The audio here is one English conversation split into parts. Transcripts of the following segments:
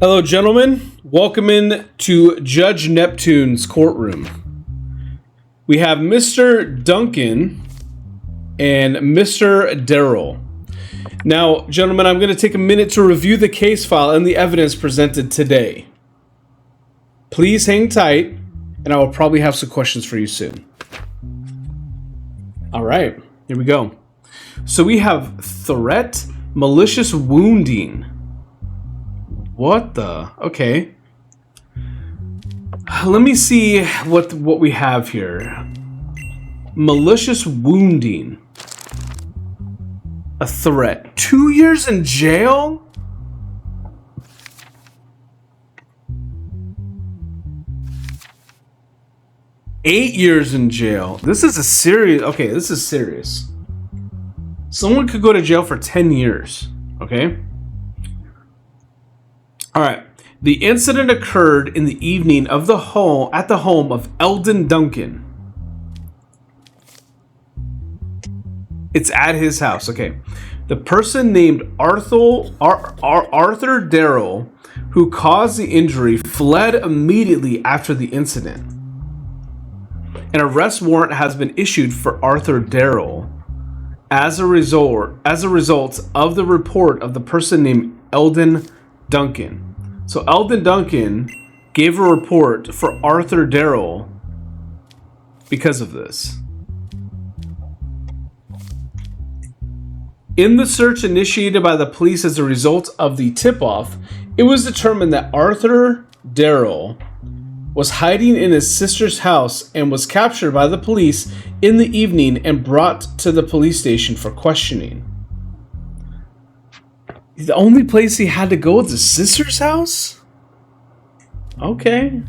Hello, gentlemen. Welcome in to Judge Neptune's courtroom. We have Mr. Duncan and Mr. Darell. Now, gentlemen, I'm going to take a minute to review the case file and the evidence presented today. Please hang tight, and I will probably have some questions for you soon. All right, here we go. So we have threat, malicious wounding. What the? Okay. Let me see what we have here. Malicious wounding. A threat. 2 years in jail? Eight years in jail. This is a serious... Okay, this is serious. Someone could go to jail for 10 years. Okay? All right. The incident occurred in the evening of at the home of Eldon Duncan. It's at his house. Okay. The person named Arthur Darell, who caused the injury, fled immediately after the incident. An arrest warrant has been issued for Arthur Darell as a result of the report of the person named Eldon Duncan. So Eldon Duncan gave a report for Arthur Darell because of this. In the search initiated by the police as a result of the tip-off, it was determined that Arthur Darell was hiding in his sister's house and was captured by the police in the evening and brought to the police station for questioning. The only place he had to go was his sister's house? Okay.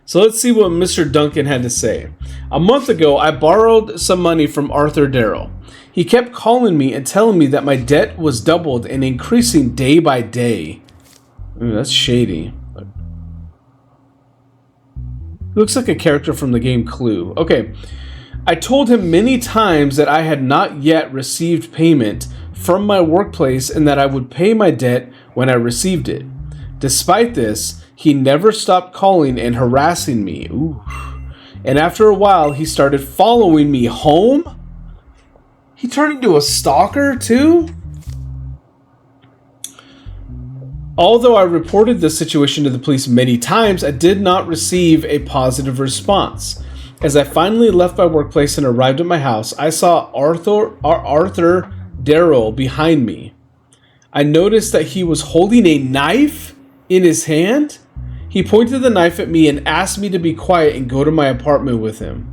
So let's see what Mr. Duncan had to say. A month ago, I borrowed some money from Arthur Darell. He kept calling me and telling me that my debt was doubled and increasing day by day. Ooh, that's shady. Looks like a character from the game Clue. Okay. I told him many times that I had not yet received payment from my workplace and that I would pay my debt when I received it. Despite this, he never stopped calling and harassing me. Ooh. And after a while, he started following me home? He turned into a stalker too? Although I reported this situation to the police many times, I did not receive a positive response. As I finally left my workplace and arrived at my house, I saw Arthur Darell behind me. I noticed that he was holding a knife in his hand. He pointed the knife at me and asked me to be quiet and go to my apartment with him.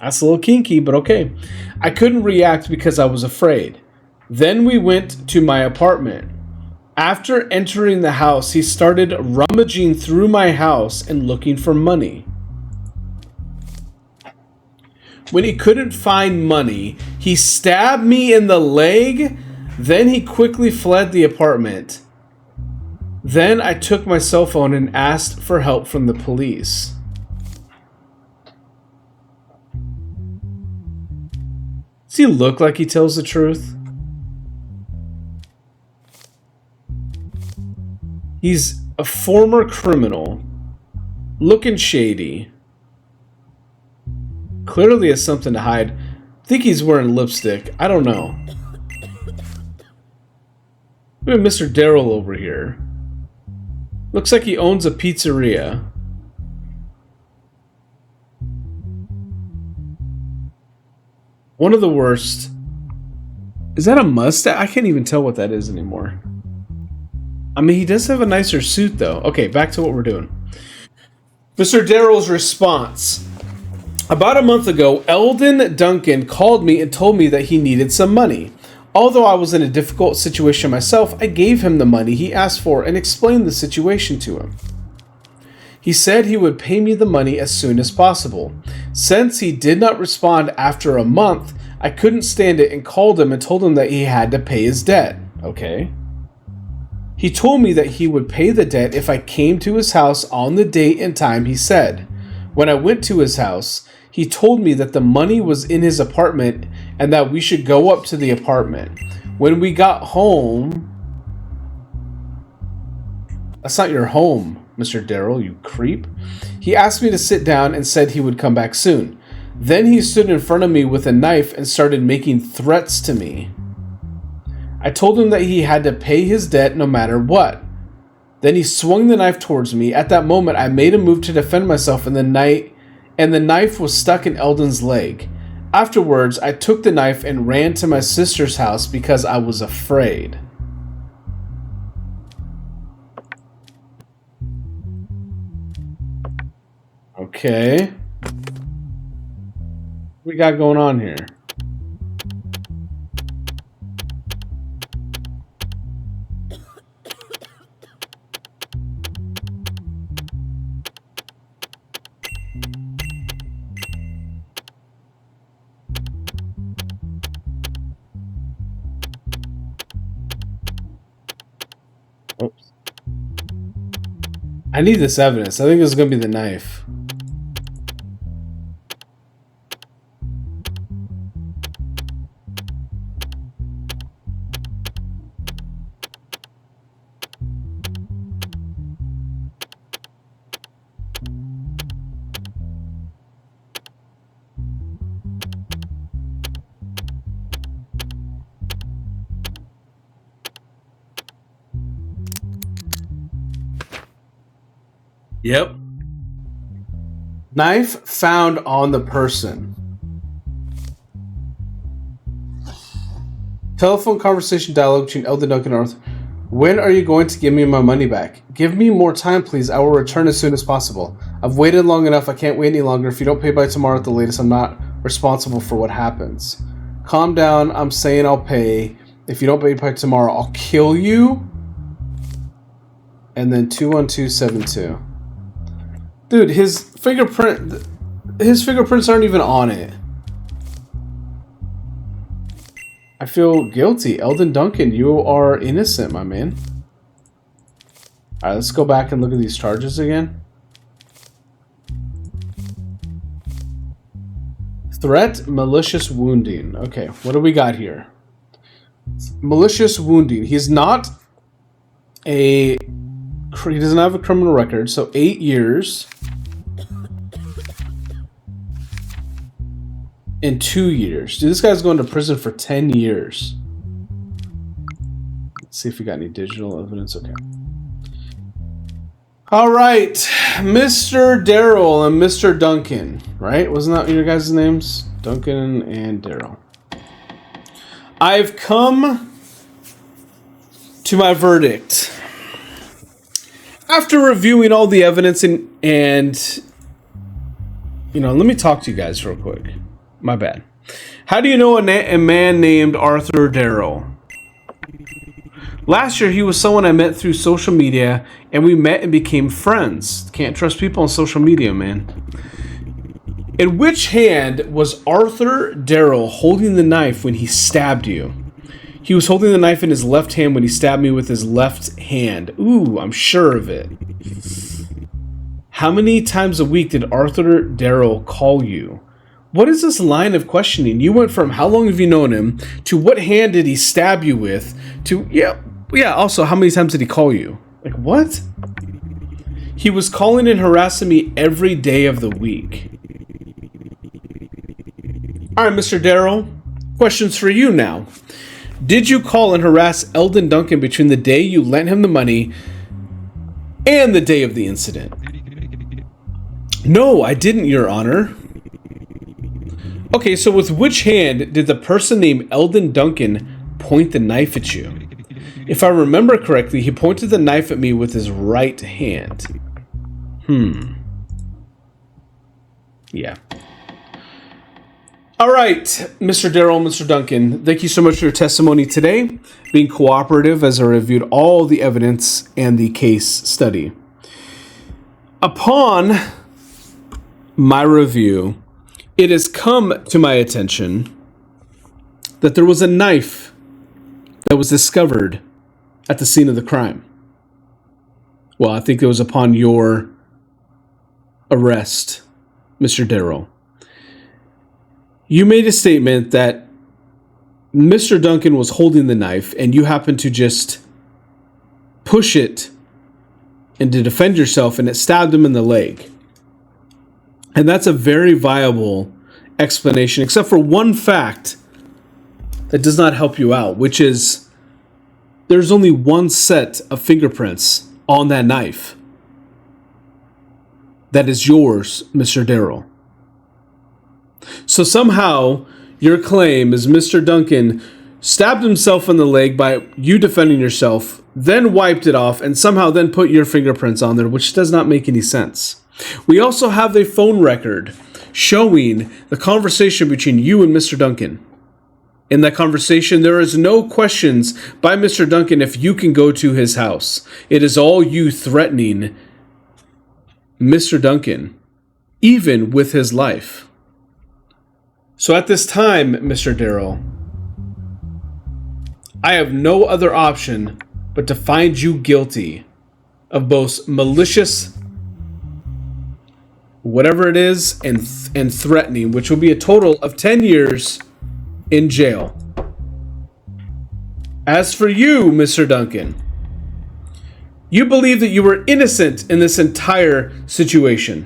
That's a little kinky, but okay. I couldn't react because I was afraid. Then we went to my apartment. After entering the house, he started rummaging through my house and looking for money. When he couldn't find money, he stabbed me in the leg. Then he quickly fled the apartment. Then I took my cell phone and asked for help from the police. Does he look like he tells the truth? He's a former criminal, looking shady. Clearly has something to hide. I think he's wearing lipstick. I don't know. We have Mr. Darell over here. Looks like he owns a pizzeria. One of the worst. Is that a mustache? I can't even tell what that is anymore. I mean, he does have a nicer suit, though. Okay, back to what we're doing. Mr. Darell's response. About a month ago, Eldon Duncan called me and told me that he needed some money. Although I was in a difficult situation myself, I gave him the money he asked for and explained the situation to him. He said he would pay me the money as soon as possible. Since he did not respond after a month, I couldn't stand it and called him and told him that he had to pay his debt. Okay. He told me that he would pay the debt if I came to his house on the date and time he said. When I went to his house, he told me that the money was in his apartment and that we should go up to the apartment. When we got home, That's not your home, Mr. Darell, you creep. He asked me to sit down and said he would come back soon. Then he stood in front of me with a knife and started making threats to me. I told him that he had to pay his debt no matter what. Then he swung the knife towards me. At that moment, I made a move to defend myself, and the knife was stuck in Eldon's leg. Afterwards, I took the knife and ran to my sister's house because I was afraid. Okay. What we got going on here? Oops. I need this evidence. I think this is going to be the knife. Yep. Knife found on the person. Telephone conversation dialogue between Eldon, Duncan, and Arthur. When are you going to give me my money back? Give me more time, please. I will return as soon as possible. I've waited long enough. I can't wait any longer. If you don't pay by tomorrow at the latest, I'm not responsible for what happens. Calm down. I'm saying I'll pay. If you don't pay by tomorrow, I'll kill you. And then 21272. Dude, his fingerprins aren't even on it. I feel guilty. Eldon Duncan, you are innocent, my man. Alright, let's go back and look at these charges again. Threat, malicious wounding. Okay, what do we got here? Malicious wounding. He doesn't have a criminal record, so 8 years. In 2 years. Dude, this guy's going to prison for 10 years. Let's see if we got any digital evidence. Okay. Alright. Mr. Darell and Mr. Duncan. Right? Wasn't that your guys' names? Duncan and Darell. I've come to my verdict. After reviewing all the evidence and you know, let me talk to you guys real quick. My bad. How do you know a man named Arthur Darell? Last year, he was someone I met through social media, and we met and became friends. Can't trust people on social media, man. In which hand was Arthur Darell holding the knife when he stabbed you? He was holding the knife in his left hand when he stabbed me with his left hand. Ooh, I'm sure of it. How many times a week did Arthur Darell call you? What is this line of questioning? You went from how long have you known him to what hand did he stab you with to yeah, also how many times did he call you? Like what? He was calling and harassing me every day of the week. Alright, Mr. Darell, questions for you now. Did you call and harass Eldon Duncan between the day you lent him the money and the day of the incident? No, I didn't, Your Honor. Okay, so with which hand did the person named Eldon Duncan point the knife at you? If I remember correctly, he pointed the knife at me with his right hand. Yeah. All right, Mr. Darell, Mr. Duncan, thank you so much for your testimony today, being cooperative as I reviewed all the evidence and the case study. Upon my review, it has come to my attention that there was a knife that was discovered at the scene of the crime. Well, I think it was upon your arrest, Mr. Darell. You made a statement that Mr. Duncan was holding the knife and you happened to just push it and to defend yourself, and it stabbed him in the leg. And that's a very viable explanation, except for one fact that does not help you out, which is there's only one set of fingerprints on that knife. That is yours, Mr. Darell. So somehow your claim is Mr. Duncan stabbed himself in the leg by you defending yourself, then wiped it off, and somehow then put your fingerprints on there, which does not make any sense. We also have a phone record showing the conversation between you and Mr. Duncan. In that conversation, there is no questions by Mr. Duncan if you can go to his house. It is all you threatening Mr. Duncan, even with his life. So at this time, Mr. Darell, I have no other option but to find you guilty of both malicious, whatever it is, and threatening, which will be a total of 10 years in jail. As for you, Mr. Duncan, you believe that you were innocent in this entire situation,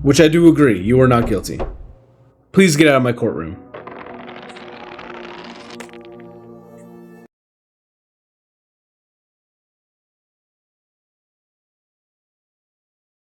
which I do agree, you are not guilty. Please get out of my courtroom.